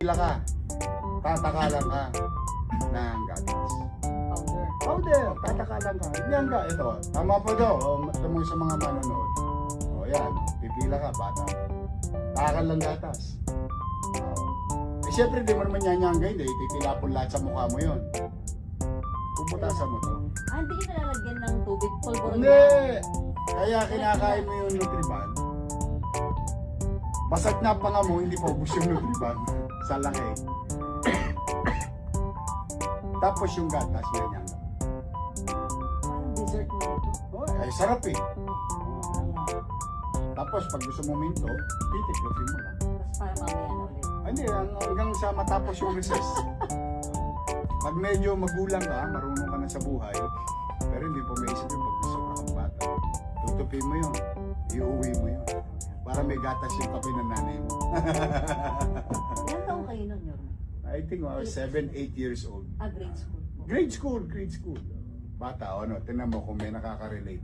Pila ka, tatakalan ka ng gatas. Powder, tatakalan ka. Yan ka, ito. Tama po daw, tamo sa mga manonood. O yan, pipila ka, bata. Takal lang gatas. Eh syempre, di mo naman nyanyangga, hindi. Titilapon lahat sa mukha mo yun. Puputasan mo to. Hindi ka nalalagyan ng tubig, pulburon Hindi! Kaya kinakain mo yung Nutriban. Basag na pa nga mo, hindi pa ubus yung Nutriban. Sa laki. Tapos yung gatas, yan. Parang dessert mo dito. Oh, ay sarap eh. Tapos pag gusto mo minto, titiklopin mo lang. Tapos para mamaya na ulit. Hindi, hanggang sa matapos yung recess. Pag medyo magulang ka, marunong ka na sa buhay, pero hindi po may isip yung pag gusto ka ng bata. Tutupin mo yun, iuwi mo yun. Para may gatas yung kape ng nanay mo. Ilan taong kayo nun, Yorme? I think I was 7, 8 years old. Grade school po. Grade school. Bata, ano, tinan mo kung may nakaka-relate.